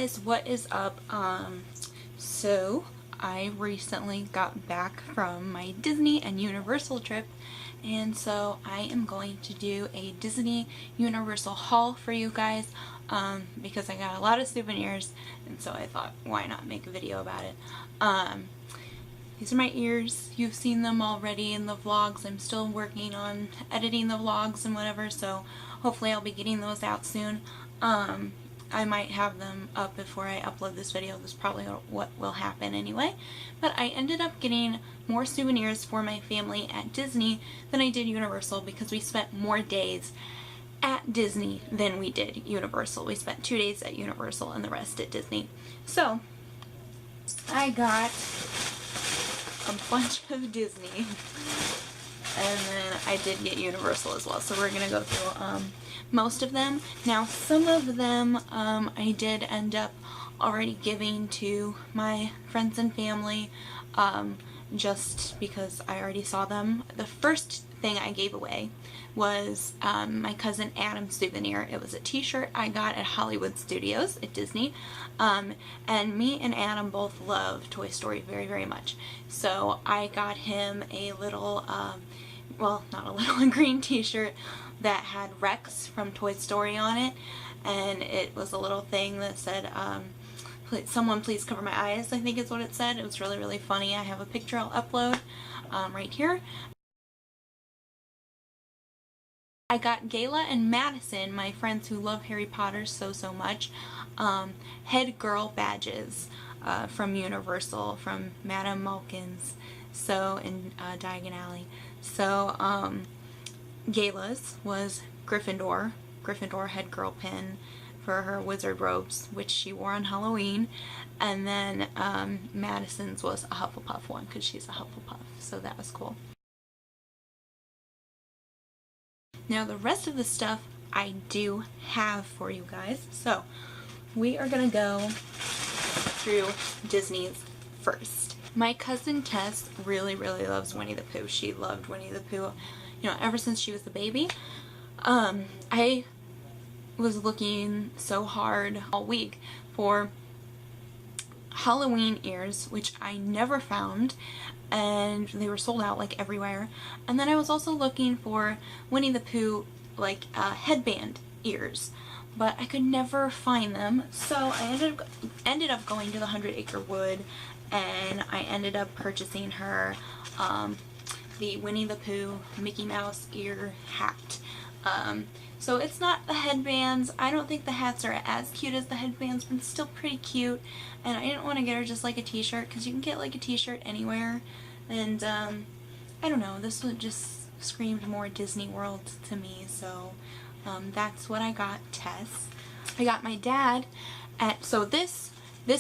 guys, what is up? So I recently got back from my Disney and Universal trip, and so I am going to do a Disney Universal haul for you guys because I got a lot of souvenirs, and so I thought, why not make a video about it? These are my ears. You've seen them already in the vlogs. I'm still working on editing the vlogs and whatever, so hopefully I'll be getting those out soon. I might have them up before I upload this video. That's probably what will happen anyway. But I ended up getting more souvenirs for my family at Disney than I did Universal because we spent more days at Disney than we did Universal. We spent 2 days at Universal and the rest at Disney. So I got a bunch of Disney, and then I did get Universal as well, so we're gonna go through most of them. Now some of them I did end up already giving to my friends and family just because I already saw them. The first thing I gave away was my cousin Adam's souvenir. It was a t-shirt I got at Hollywood Studios at Disney, and me and Adam both love Toy Story very, very much. So I got him a little, well, not a little, a green t-shirt that had Rex from Toy Story on it, and it was a little thing that said, someone please cover my eyes, I think is what it said. It was really, really funny. I have a picture I'll upload right here. I got Gayla and Madison, my friends who love Harry Potter so much, head girl badges from Universal, from Madame Malkin's, so in Diagon Alley. So Gayla's was Gryffindor head girl pin for her wizard robes, which she wore on Halloween, and then Madison's was a Hufflepuff one because she's a Hufflepuff, so that was cool. Now the rest of the stuff I do have for you guys, so we are gonna go through Disney's first. My cousin Tess really loves Winnie the Pooh. She loved Winnie the Pooh, you know, ever since she was a baby. I was looking so hard all week for Halloween ears, which I never found, and they were sold out like everywhere. And then I was also looking for Winnie the Pooh like headband ears, but I could never find them. So I ended up going to the 100 Acre Wood, and I ended up purchasing her the Winnie the Pooh Mickey Mouse ear hat. So it's not the headbands. I don't think the hats are as cute as the headbands, but it's still pretty cute. And I didn't want to get her just like a t-shirt, because you can get like a t-shirt anywhere. And I don't know, this one just screamed more Disney World to me, so that's what I got Tess. I got my dad at, so this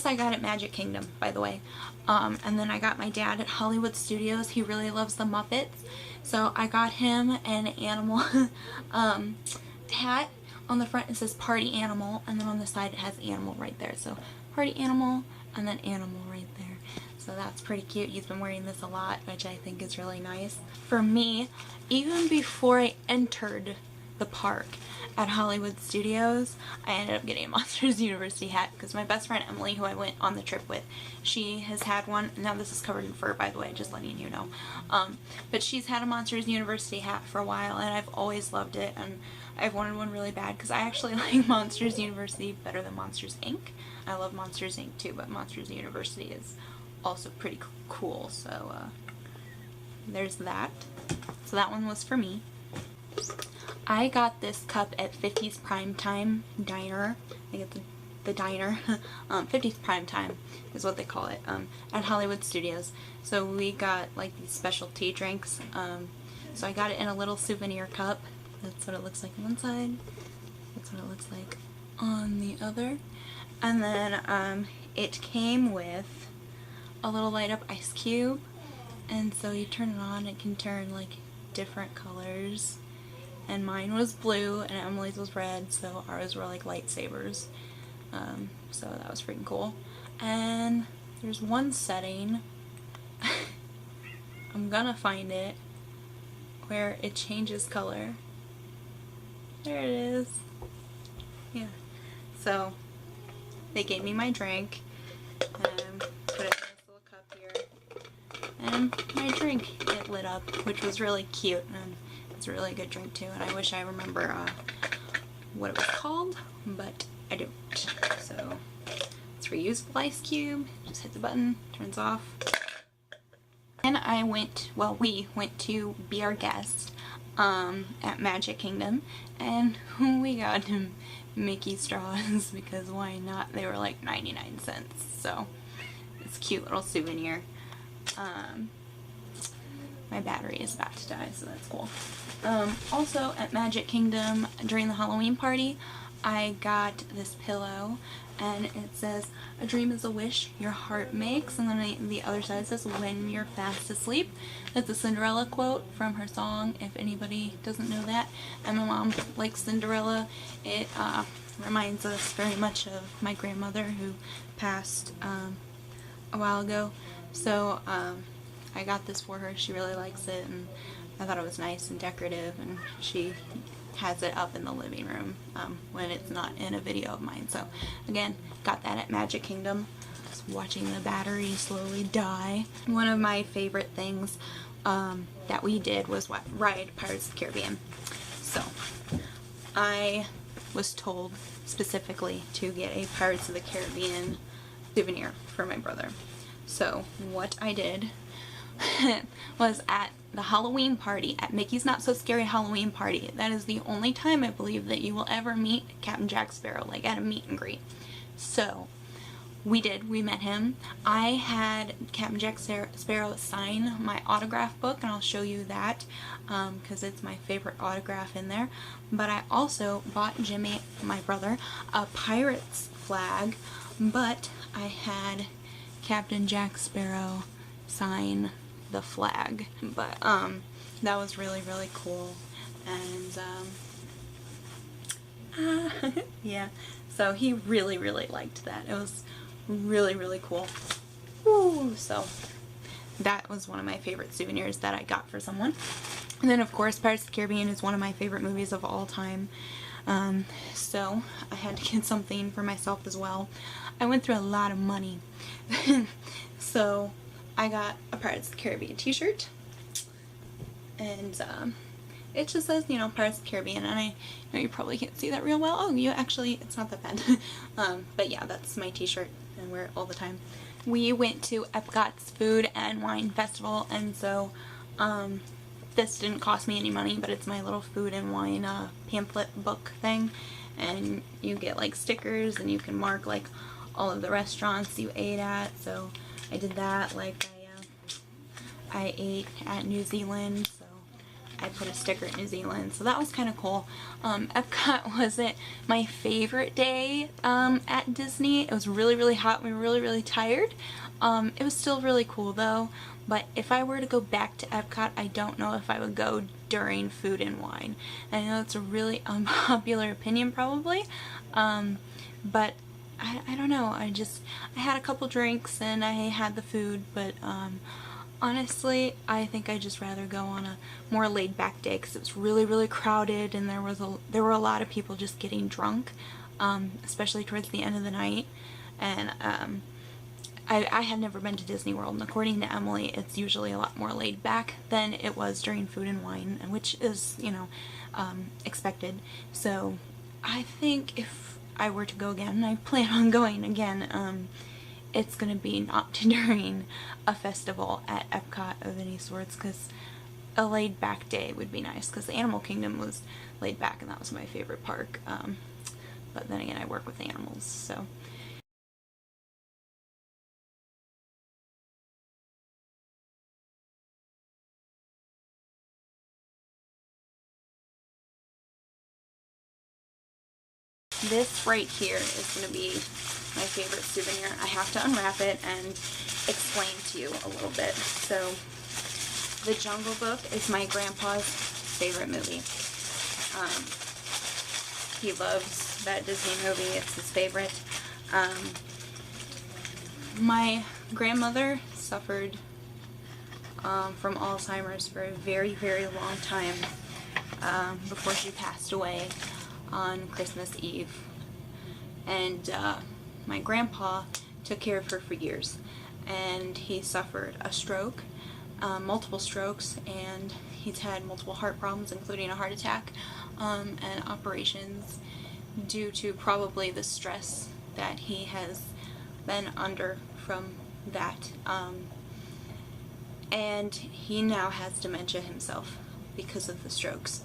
I got at Magic Kingdom, by the way. And then I got my dad at Hollywood Studios. He really loves the Muppets. So I got him an animal hat. On the front it says Party Animal, and then on the side it has animal right there. So Party Animal, and then animal right there. So that's pretty cute. He's been wearing this a lot, which I think is really nice. For me, even before I entered the park at Hollywood Studios, I ended up getting a Monsters University hat because my best friend Emily, who I went on the trip with, she has had one. Now this is covered in fur, by the way, just letting you know. But she's had a Monsters University hat for a while, and I've always loved it, and I've wanted one really bad because I actually like Monsters University better than Monsters Inc. I love Monsters Inc. too, but Monsters University is also pretty cool, so there's that. So that one was for me. I got this cup at 50's Primetime Diner. I think it's the diner. 50's Primetime is what they call it, at Hollywood Studios. So we got like these specialty drinks. So I got it in a little souvenir cup. That's what it looks like on one side. That's what it looks like on the other. And then it came with a little light up ice cube. And so you turn it on, it can turn like different colors. And mine was blue and Emily's was red, so ours were like lightsabers. So that was freaking cool. And there's one setting, I'm gonna find it, where it changes color. There it is. Yeah. So they gave me my drink, and put it in this little cup here, and my drink, it lit up, which was really cute, and it's a really good drink too, and I wish I remember what it was called, but I don't. So it's reusable ice cube, just hit the button, turns off. And we went to be our guest at Magic Kingdom, and we got him Mickey straws because why not? They were like 99 cents, so it's a cute little souvenir. My battery is about to die, so that's cool. Also at Magic Kingdom during the Halloween party, I got this pillow, and it says, "A dream is a wish your heart makes," and then the other side says, "When you're fast asleep." That's a Cinderella quote from her song, if anybody doesn't know that. And my mom likes Cinderella. It reminds us very much of my grandmother, who passed a while ago. So I got this for her. She really likes it, and I thought it was nice and decorative, and she has it up in the living room when it's not in a video of mine. So again, got that at Magic Kingdom. Just watching the battery slowly die. One of my favorite things that we did was ride Pirates of the Caribbean. So I was told specifically to get a Pirates of the Caribbean souvenir for my brother. So what I did was at the Halloween party, at Mickey's Not So Scary Halloween party. That is the only time I believe that you will ever meet Captain Jack Sparrow, like at a meet and greet. So we met him. I had Captain Jack Sparrow sign my autograph book, and I'll show you that because it's my favorite autograph in there. But I also bought Jimmy, my brother, a Pirates flag, but I had Captain Jack Sparrow sign the flag. But that was really, really cool. And yeah, so he really, really liked that. It was really, really cool. Woo! So that was one of my favorite souvenirs that I got for someone. And then of course Pirates of the Caribbean is one of my favorite movies of all time. So I had to get something for myself as well. I went through a lot of money. So I got a Pirates of the Caribbean t-shirt, and it just says, you know, Pirates of the Caribbean, and I know you probably can't see that real well. Oh, you actually, it's not that bad. But yeah, that's my t-shirt, and I wear it all the time. We went to Epcot's Food and Wine Festival, and so this didn't cost me any money, but it's my little food and wine pamphlet book thing, and you get like stickers, and you can mark like all of the restaurants you ate at. So I did that. Like I ate at New Zealand, so I put a sticker at New Zealand, so that was kind of cool. Epcot wasn't my favorite day at Disney. It was really, really hot. We were really, really tired. It was still really cool though, but if I were to go back to Epcot, I don't know if I would go during Food and Wine. And I know it's a really unpopular opinion probably, but I don't know. I had a couple drinks and I had the food, but honestly, I think I'd just rather go on a more laid-back day because it was really, really crowded, and there were a lot of people just getting drunk, especially towards the end of the night. And I had never been to Disney World, and according to Emily, it's usually a lot more laid back than it was during Food and Wine, which is, you know, expected. So I think if I were to go again, and I plan on going again, it's gonna be not during a festival at Epcot of any sorts, because a laid back day would be nice, because the Animal Kingdom was laid back and that was my favorite park. But then again, I work with animals, so. This right here is going to be my favorite souvenir. I have to unwrap it and explain to you a little bit. So, The Jungle Book is my grandpa's favorite movie. He loves that Disney movie. It's his favorite. My grandmother suffered from Alzheimer's for a very, very long time before she passed away on Christmas Eve. And my grandpa took care of her for years, and he suffered a stroke, multiple strokes, and he's had multiple heart problems, including a heart attack, and operations due to probably the stress that he has been under from that. And he now has dementia himself because of the strokes.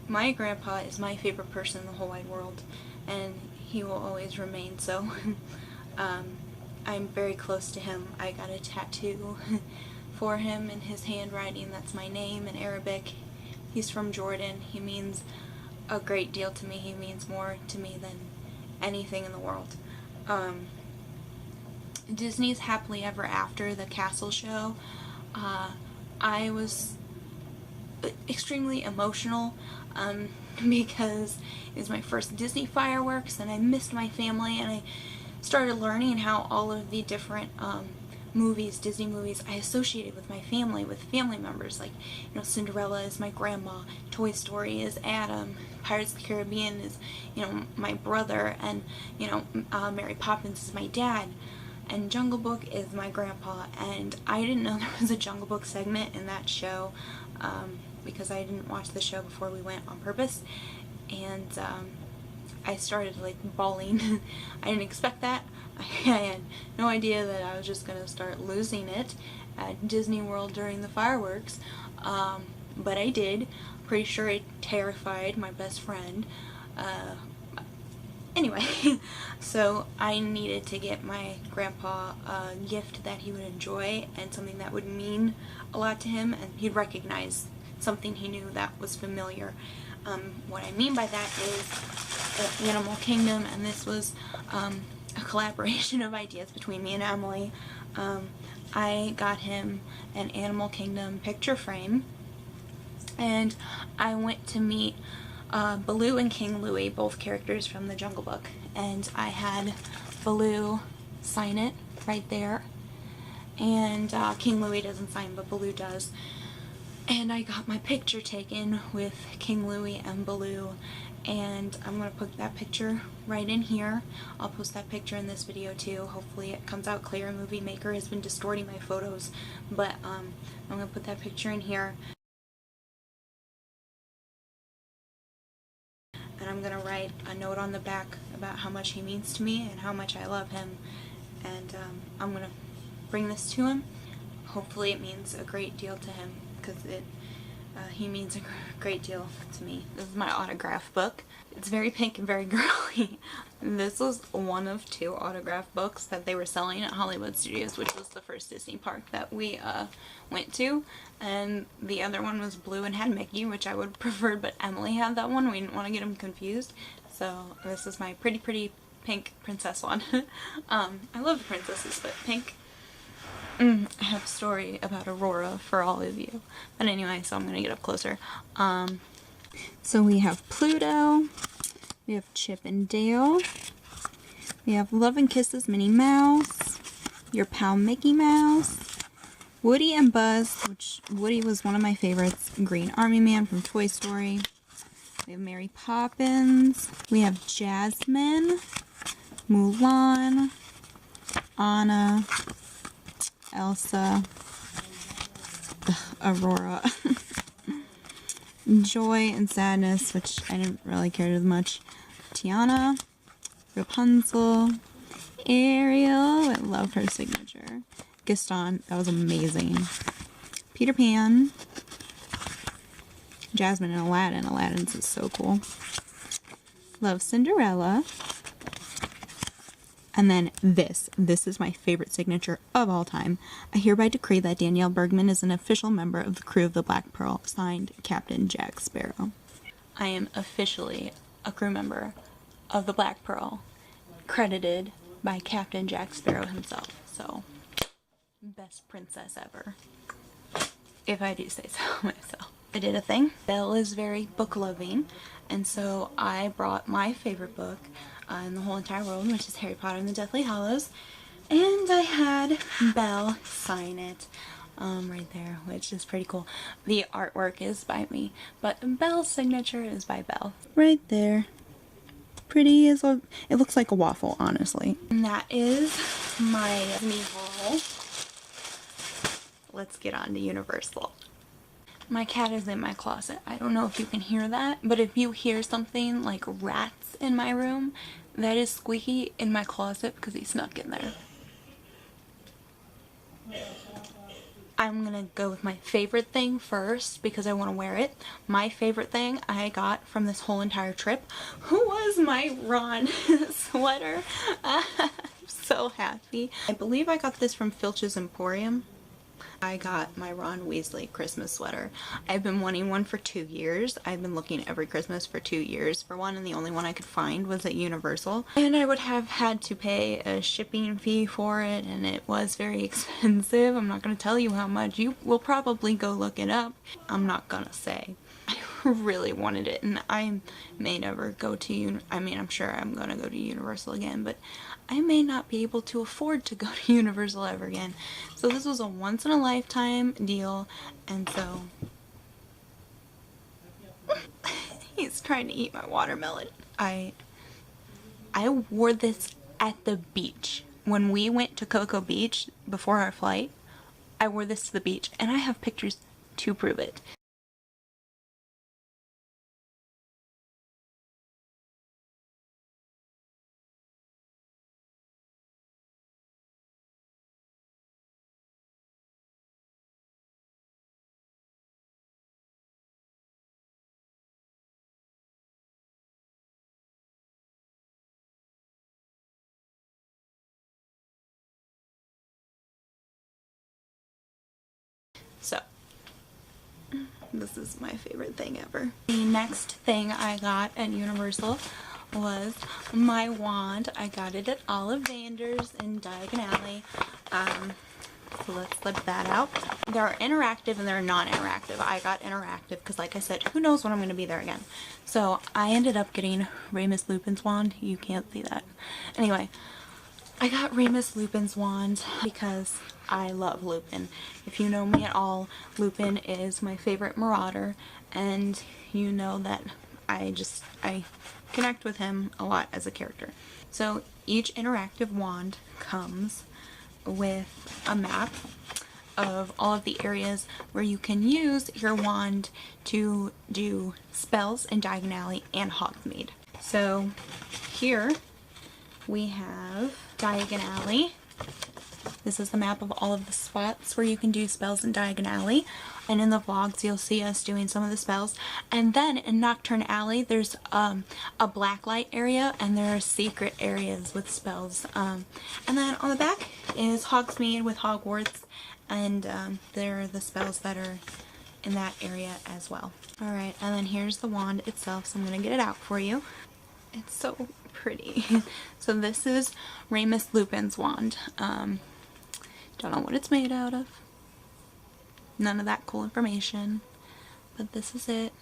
My grandpa is my favorite person in the whole wide world, and he will always remain so. I'm very close to him. I got a tattoo for him in his handwriting. That's my name in Arabic. He's from Jordan. He means a great deal to me. He means more to me than anything in the world. Disney's Happily Ever After, the castle show, I was extremely emotional because it was my first Disney fireworks, and I missed my family, and I started learning how all of the different movies, Disney movies, I associated with my family, with family members. Like, you know, Cinderella is my grandma, Toy Story is Adam, Pirates of the Caribbean is, you know, my brother, and, you know, Mary Poppins is my dad, and Jungle Book is my grandpa. And I didn't know there was a Jungle Book segment in that show because I didn't watch the show before we went on purpose, and I started like bawling. I didn't expect that. I had no idea that I was just going to start losing it at Disney World during the fireworks, but I did. Pretty sure it terrified my best friend. Anyway, so I needed to get my grandpa a gift that he would enjoy and something that would mean a lot to him, and he'd recognize something he knew that was familiar. What I mean by that is Animal Kingdom, and this was a collaboration of ideas between me and Emily. I got him an Animal Kingdom picture frame, and I went to meet Baloo and King Louie, both characters from the Jungle Book, and I had Baloo sign it right there, and King Louie doesn't sign, but Baloo does. And I got my picture taken with King Louie and Baloo, and I'm going to put that picture right in here. I'll post that picture in this video too. Hopefully it comes out clear. Movie Maker has been distorting my photos, but I'm going to put that picture in here. And I'm going to write a note on the back about how much he means to me and how much I love him. And I'm going to bring this to him. Hopefully it means a great deal to him, because he means a great deal to me. This is my autograph book. It's very pink and very girly. This was one of 2 autograph books that they were selling at Hollywood Studios, which was the first Disney park that we went to. And the other one was blue and had Mickey, which I would have preferred, but Emily had that one. We didn't want to get them confused. So this is my pretty pink princess one. I love the princesses, but pink. I have a story about Aurora for all of you. But anyway, so I'm going to get up closer. So we have Pluto, we have Chip and Dale, we have Love and Kisses Minnie Mouse, your pal Mickey Mouse, Woody and Buzz, which Woody was one of my favorites, Green Army Man from Toy Story, we have Mary Poppins, we have Jasmine, Mulan, Anna, Elsa, Aurora, Joy and Sadness, which I didn't really care as much, Tiana, Rapunzel, Ariel, I love her signature, Gaston, that was amazing, Peter Pan, Jasmine and Aladdin, Aladdin's is so cool, love Cinderella. And then this is my favorite signature of all time. I hereby decree that Danielle Bergman is an official member of the crew of the Black Pearl, signed Captain Jack Sparrow. I am officially a crew member of the Black Pearl, credited by Captain Jack Sparrow himself. So, best princess ever, if I do say so myself. I did a thing. Belle is very book loving, and so I brought my favorite book in the whole entire world, which is Harry Potter and the Deathly Hallows, and I had Belle sign it right there, which is pretty cool. The artwork is by me, but Belle's signature is by Belle. Right there. pretty as a, it looks like a waffle, honestly. And that is my Disney haul. Let's get on to Universal. My cat is in my closet. I don't know if you can hear that, but if you hear something like rats in my room, that is Squeaky in my closet because he snuck in there. I'm gonna go with my favorite thing first because I want to wear it. My favorite thing I got from this whole entire trip was my Ron sweater. I'm so happy. I believe I got this from Filch's Emporium. I got my Ron Weasley Christmas sweater. I've been wanting one for 2 years. I've been looking every Christmas for 2 years for one, and the only one I could find was at Universal. And I would have had to pay a shipping fee for it, and it was very expensive. I'm not going to tell you how much. You will probably go look it up. I'm not going to say. I really wanted it, and I may never go to I'm sure I'm going to go to Universal again, but I may not be able to afford to go to Universal ever again. So this was a once-in-a-lifetime deal, and so he's trying to eat my watermelon. I wore this at the beach. When we went to Cocoa Beach before our flight, I wore this to the beach, and I have pictures to prove it. So, this is my favorite thing ever. The next thing I got at Universal was my wand. I got it at Ollivander's in Diagon Alley. So let's flip that out. There are interactive and there are non-interactive. I got interactive because, like I said, who knows when I'm going to be there again. So I ended up getting Remus Lupin's wand. You can't see that. Anyway, I got Remus Lupin's wand because I love Lupin. If you know me at all, Lupin is my favorite marauder, and you know that I connect with him a lot as a character. So each interactive wand comes with a map of all of the areas where you can use your wand to do spells in Diagon Alley and Hogsmeade. So here we have Diagon Alley. This is the map of all of the spots where you can do spells in Diagon Alley. And in the vlogs, you'll see us doing some of the spells. And then in Nocturne Alley, there's a blacklight area, and there are secret areas with spells. And then on the back is Hogsmeade with Hogwarts, and there are the spells that are in that area as well. Alright, and then here's the wand itself, so I'm going to get it out for you. It's so pretty. So this is Remus Lupin's wand. Don't know what it's made out of. None of that cool information. But this is it.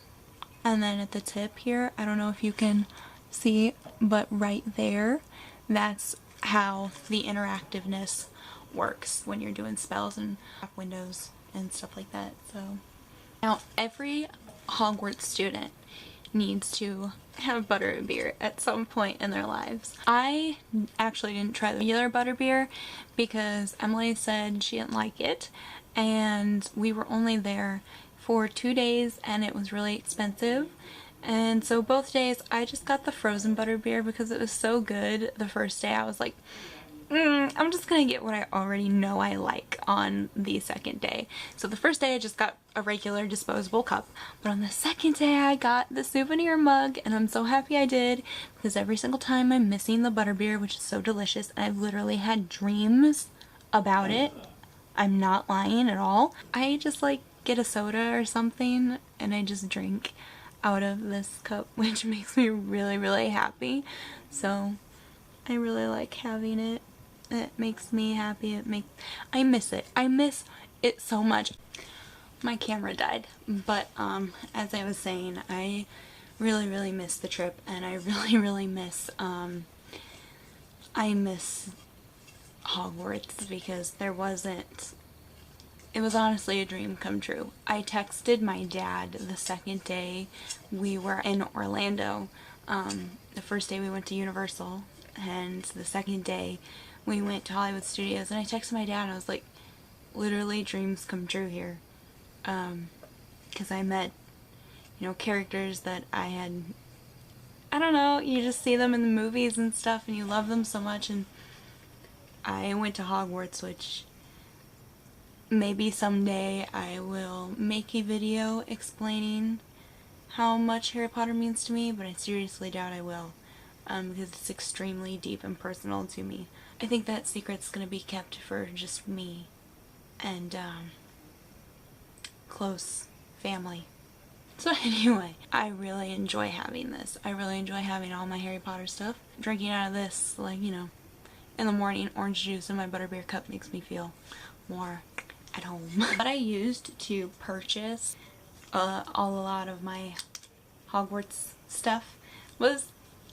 And then at the tip here, I don't know if you can see, but right there, that's how the interactiveness works when you're doing spells and windows and stuff like that. So now every Hogwarts student needs to have butterbeer at some point in their lives. I actually didn't try the regular butterbeer because Emily said she didn't like it, and we were only there for 2 days and it was really expensive, and so both days I just got the frozen butterbeer because it was so good. The first day I was like, I'm just gonna get what I already know I like on the second day. So the first day I just got a regular disposable cup, but on the second day I got the souvenir mug, and I'm so happy I did because every single time I'm missing the butterbeer, which is so delicious, and I've literally had dreams about it. I'm not lying at all. I just like get a soda or something and I just drink out of this cup, which makes me really, really happy. So I really like having it. It makes me happy. I miss it. I miss it so much. My camera died, but as I was saying, I really, really miss the trip, and I really, really miss I miss Hogwarts because it was honestly a dream come true. I texted my dad the second day we were in Orlando, the first day we went to Universal, and the second day we went to Hollywood Studios, and I texted my dad and I was like, literally dreams come true here. Because I met, you know, characters that I don't know, you just see them in the movies and stuff and you love them so much, and I went to Hogwarts, which maybe someday I will make a video explaining how much Harry Potter means to me, but I seriously doubt I will, because it's extremely deep and personal to me. I think that secret's gonna be kept for just me and close family. So anyway, I really enjoy having this. I really enjoy having all my Harry Potter stuff. Drinking out of this, like, you know, in the morning, orange juice in my butterbeer cup makes me feel more at home. What I used to purchase a lot of my Hogwarts stuff was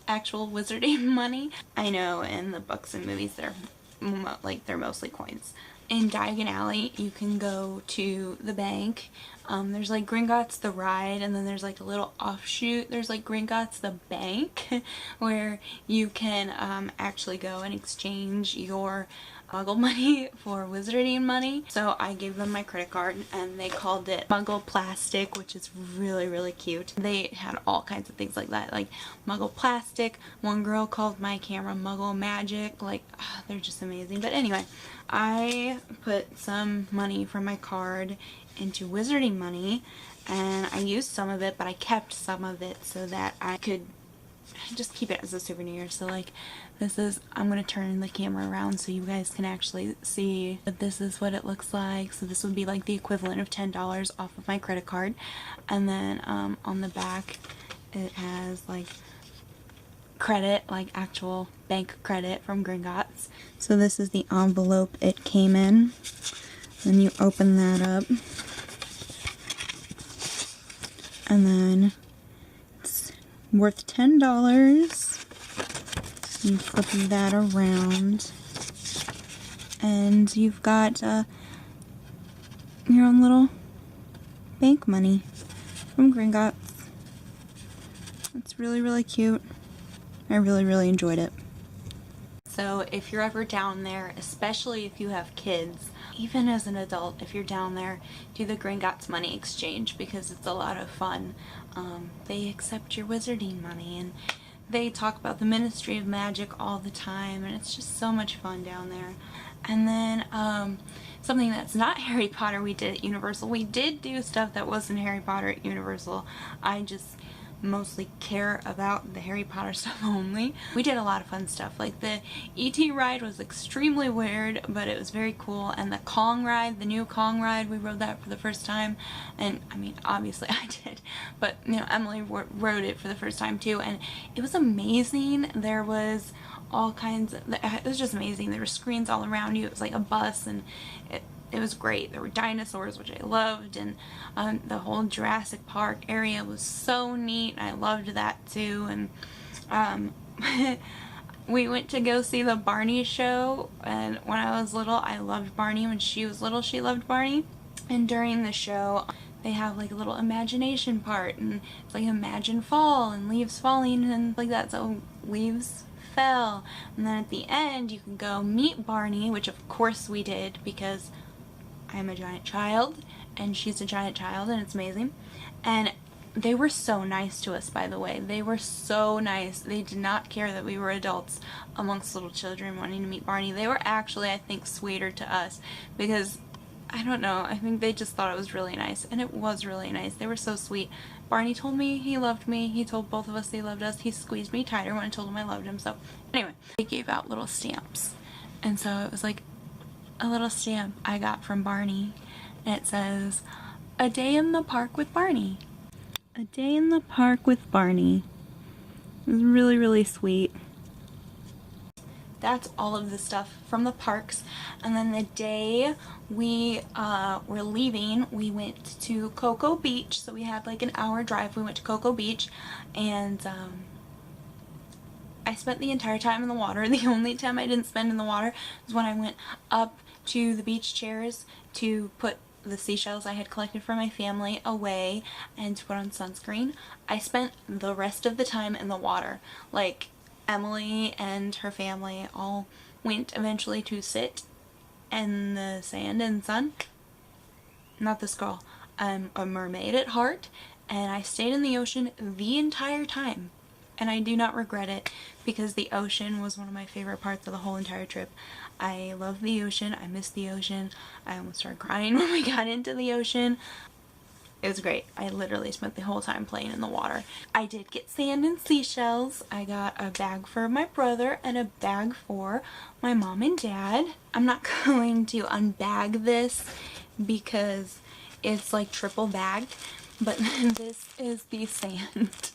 actual wizarding money. I know in the books and movies they're mostly coins. In Diagon Alley you can go to the bank. There's like Gringotts the ride, and then there's like a little offshoot. There's like Gringotts the bank where you can actually go and exchange your Muggle money for wizarding money. So I gave them my credit card and they called it Muggle Plastic, which is really, really cute. They had all kinds of things like that, like Muggle Plastic. One girl called my camera Muggle Magic. Like, they're just amazing. But anyway, I put some money from my card into wizarding money, and I used some of it, but I kept some of it so that I could just keep it as a souvenir. So like, this is, I'm going to turn the camera around so you guys can actually see that this is what it looks like. So this would be like the equivalent of $10 off of my credit card. And then on the back it has like credit, like actual bank credit from Gringotts. So this is the envelope it came in. Then you open that up, and then it's worth $10. You flip that around, and you've got your own little bank money from Gringotts. It's really, really cute. I really, really enjoyed it. So if you're ever down there, especially if you have kids, even as an adult, if you're down there, do the Gringotts money exchange, because it's a lot of fun. They accept your wizarding money, and they talk about the Ministry of Magic all the time, and it's just so much fun down there. And then something that's not Harry Potter we did at Universal. We did do stuff that wasn't Harry Potter at Universal. I just mostly care about the Harry Potter stuff only. We did a lot of fun stuff. Like the E.T. ride was extremely weird, but it was very cool. And the Kong ride, the new Kong ride, we rode that for the first time. And I mean, obviously I did, but you know, Emily rode it for the first time too, and it was amazing. There was all kinds of, it was just amazing. There were screens all around you. It was like a bus, and it was great. There were dinosaurs, which I loved, and the whole Jurassic Park area was so neat. I loved that too. And we went to go see the Barney show, and when I was little I loved Barney. When she was little she loved Barney. And during the show they have like a little imagination part, and it's like imagine fall and leaves falling and like that. So leaves fell, and then at the end you can go meet Barney, which of course we did because I'm a giant child and she's a giant child, and it's amazing. And they were so nice to us, by the way. They were so nice. They did not care that we were adults amongst little children wanting to meet Barney. They were actually, I think, sweeter to us because, I don't know, I think they just thought it was really nice, and it was really nice. They were so sweet. Barney told me he loved me. He told both of us he loved us. He squeezed me tighter when I told him I loved him. So anyway, they gave out little stamps, and so it was like a little stamp I got from Barney, and it says, "A day in the park with Barney." A day in the park with Barney. It was really, really sweet. That's all of the stuff from the parks. And then the day we were leaving, we went to Cocoa Beach. So we had like an hour drive. We went to Cocoa Beach, and I spent the entire time in the water. The only time I didn't spend in the water was when I went up to the beach chairs to put the seashells I had collected for my family away and to put on sunscreen, I spent the rest of the time in the water. Like, Emily and her family all went eventually to sit in the sand and sun. Not this girl. I'm a mermaid at heart, and I stayed in the ocean the entire time. And I do not regret it, because the ocean was one of my favorite parts of the whole entire trip. I love the ocean. I miss the ocean. I almost started crying when we got into the ocean. It was great. I literally spent the whole time playing in the water. I did get sand and seashells. I got a bag for my brother and a bag for my mom and dad. I'm not going to unbag this because it's like triple bagged, but this is the sand.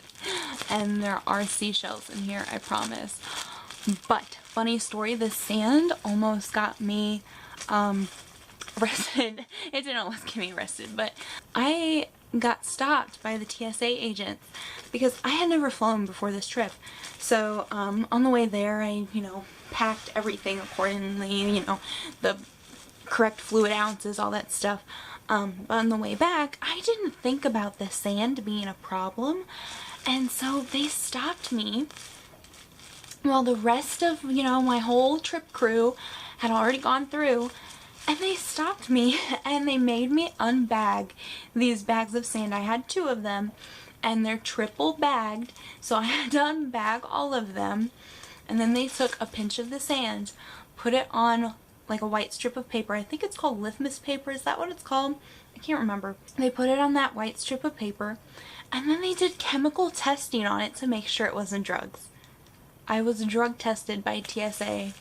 And there are seashells in here, I promise. But, funny story, the sand almost got me arrested. It didn't almost get me arrested, but I got stopped by the TSA agents because I had never flown before this trip. So on the way there, I, packed everything accordingly, the correct fluid ounces, all that stuff. But on the way back, I didn't think about the sand being a problem. And so they stopped me while the rest of, my whole trip crew had already gone through. And they stopped me and they made me unbag these bags of sand. I had 2 of them and they're triple bagged. So I had to unbag all of them. And then they took a pinch of the sand, put it on like a white strip of paper. I think it's called litmus paper. Is that what it's called? I can't remember. They put it on that white strip of paper. And then they did chemical testing on it to make sure it wasn't drugs. I was drug tested by TSA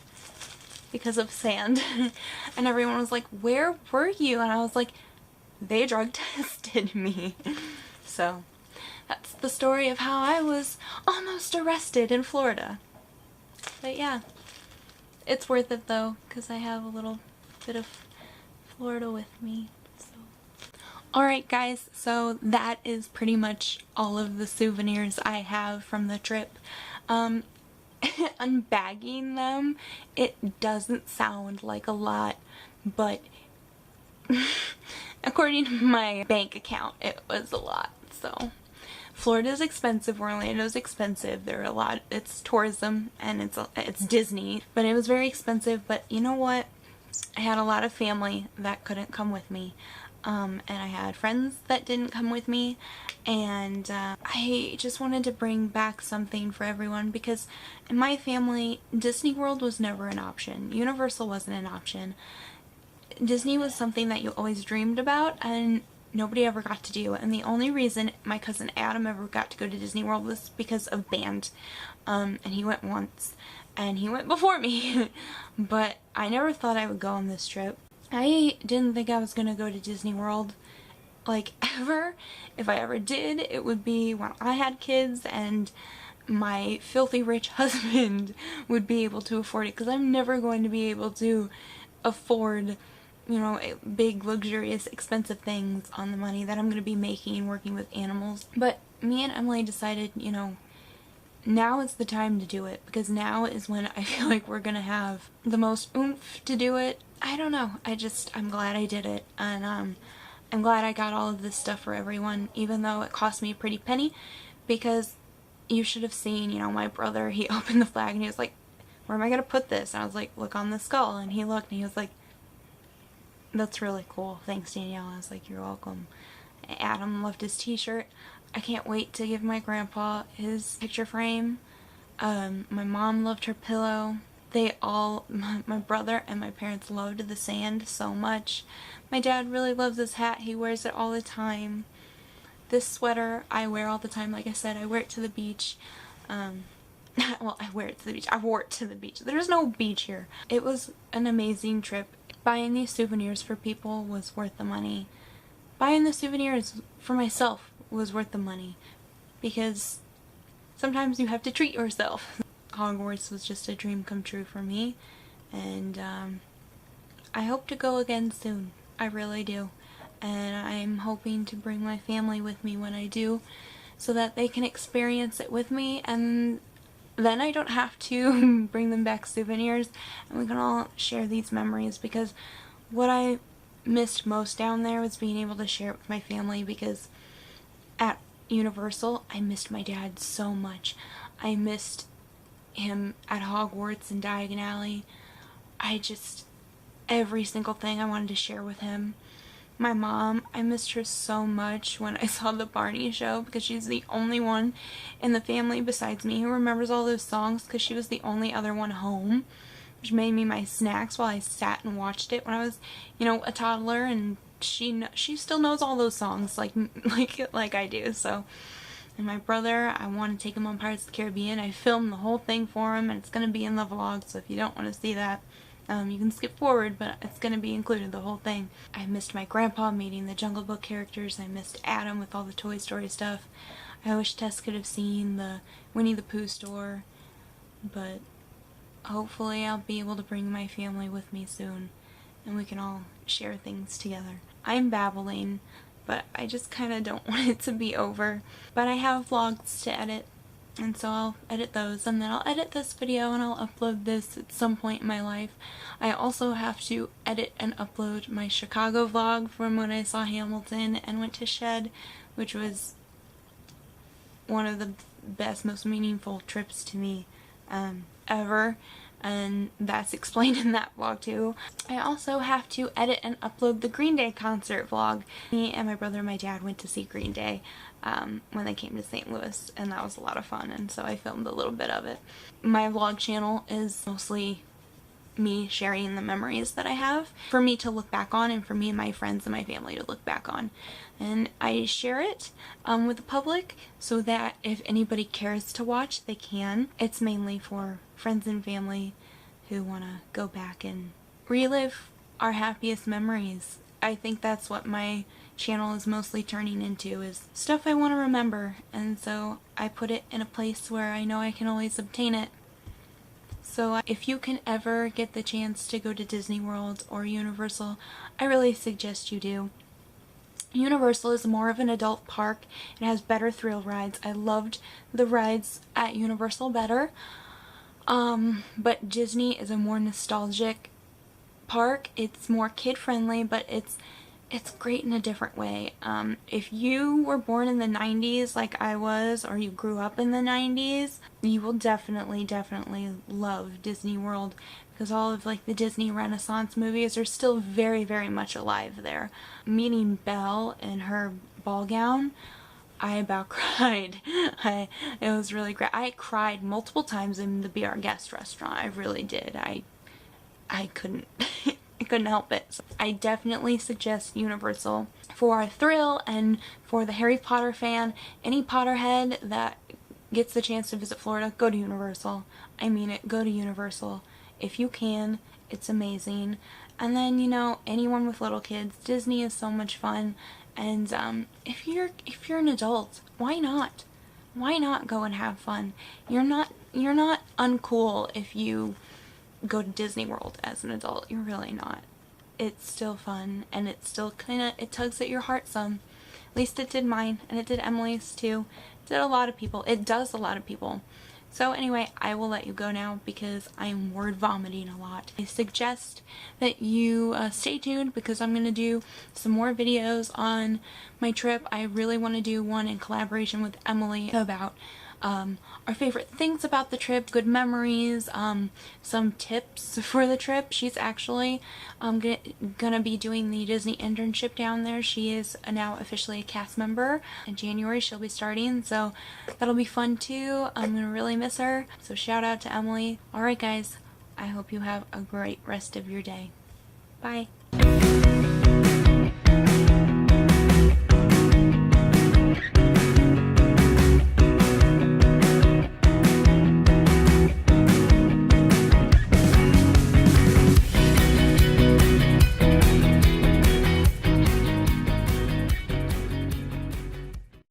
because of sand. And everyone was like, where were you? And I was like, they drug tested me. So that's the story of how I was almost arrested in Florida. But yeah, it's worth it though, because I have a little bit of Florida with me. Alright guys, so that is pretty much all of the souvenirs I have from the trip. Unbagging them, it doesn't sound like a lot, but according to my bank account, it was a lot. So Florida's expensive, Orlando's expensive, there are a lot, it's tourism and it's Disney, but it was very expensive. But you know what? I had a lot of family that couldn't come with me. And I had friends that didn't come with me, and I just wanted to bring back something for everyone, because in my family, Disney World was never an option. Universal wasn't an option. Disney was something that you always dreamed about, and nobody ever got to do. And the only reason my cousin Adam ever got to go to Disney World was because of band. And he went once, and he went before me. But I never thought I would go on this trip. I didn't think I was gonna go to Disney World, like, ever. If I ever did, it would be when I had kids and my filthy rich husband would be able to afford it, because I'm never going to be able to afford, big, luxurious, expensive things on the money that I'm going to be making working with animals. But me and Emily decided, now is the time to do it, because now is when I feel like we're gonna have the most oomph to do it. I don't know, I'm glad I did it, and I'm glad I got all of this stuff for everyone, even though it cost me a pretty penny, because you should have seen, my brother, he opened the flag and he was like, where am I gonna put this? And I was like, look on the skull, and he looked and he was like, that's really cool, thanks Danielle. I was like, you're welcome. Adam loved his t-shirt. I can't wait to give my grandpa his picture frame. My mom loved her pillow. They all, my brother and my parents loved the sand so much. My dad really loves this hat. He wears it all the time. This sweater I wear all the time. Like I said, I wear it to the beach. Well, I wear it to the beach. I wore it to the beach. There's no beach here. It was an amazing trip. Buying these souvenirs for people was worth the money. Buying the souvenirs for myself was worth the money, because sometimes you have to treat yourself. Hogwarts was just a dream come true for me, and I hope to go again soon. I really do. And I'm hoping to bring my family with me when I do, so that they can experience it with me, and then I don't have to bring them back souvenirs, and we can all share these memories, because what I missed most down there was being able to share it with my family, because at Universal I missed my dad so much. I missed him at Hogwarts and Diagon Alley. Every single thing I wanted to share with him. My mom, I missed her so much when I saw the Barney show, because she's the only one in the family besides me who remembers all those songs, because she was the only other one home, which made me my snacks while I sat and watched it when I was, a toddler, and she still knows all those songs like I do. So, and my brother, I want to take him on Pirates of the Caribbean. I filmed the whole thing for him, and it's going to be in the vlog, so if you don't want to see that, you can skip forward, but it's going to be included, the whole thing. I missed my grandpa meeting the Jungle Book characters. I missed Adam with all the Toy Story stuff. I wish Tess could have seen the Winnie the Pooh store, but hopefully I'll be able to bring my family with me soon, and we can all share things together. I'm babbling, but I just kind of don't want it to be over. But I have vlogs to edit, and so I'll edit those, and then I'll edit this video and I'll upload this at some point in my life. I also have to edit and upload my Chicago vlog from when I saw Hamilton and went to Shed, which was one of the best, most meaningful trips to me ever, and that's explained in that vlog too. I also have to edit and upload the Green Day concert vlog. Me and my brother and my dad went to see Green Day when they came to St. Louis, and that was a lot of fun, and so I filmed a little bit of it. My vlog channel is mostly me sharing the memories that I have for me to look back on, and for me and my friends and my family to look back on. And I share it with the public so that if anybody cares to watch, they can. It's mainly for friends and family who want to go back and relive our happiest memories. I think that's what my channel is mostly turning into, is stuff I want to remember, and so I put it in a place where I know I can always obtain it. So if you can ever get the chance to go to Disney World or Universal, I really suggest you do. Universal is more of an adult park. It has better thrill rides. I loved the rides at Universal better. But Disney is a more nostalgic park. It's more kid-friendly, but it's great in a different way. If you were born in the 90s like I was, or you grew up in the 90s, you will definitely love Disney World, because all of like the Disney Renaissance movies are still very, very much alive there. Meeting Belle in her ball gown, I about cried. It was really great. I cried multiple times in the Be Our Guest restaurant. I really did. I couldn't I couldn't help it. So I definitely suggest Universal for a thrill, and for the Harry Potter fan, any Potterhead that gets the chance to visit Florida, go to Universal. I mean it, go to Universal. If you can, it's amazing. And then, anyone with little kids, Disney is so much fun. And if you're an adult, why not? Why not go and have fun? You're not uncool if you go to Disney World as an adult. You're really not. It's still fun, and it's still it tugs at your heart some. At least it did mine, and it did Emily's too. It did a lot of people. It does a lot of people. So anyway, I will let you go now because I'm word vomiting a lot. I suggest that you stay tuned, because I'm going to do some more videos on my trip. I really want to do one in collaboration with Emily about our favorite things about the trip, good memories, some tips for the trip. She's actually gonna be doing the Disney internship down there. She is now officially a cast member. In January she'll be starting, so that'll be fun too. I'm gonna really miss her, so shout out to Emily. Alright guys, I hope you have a great rest of your day. Bye.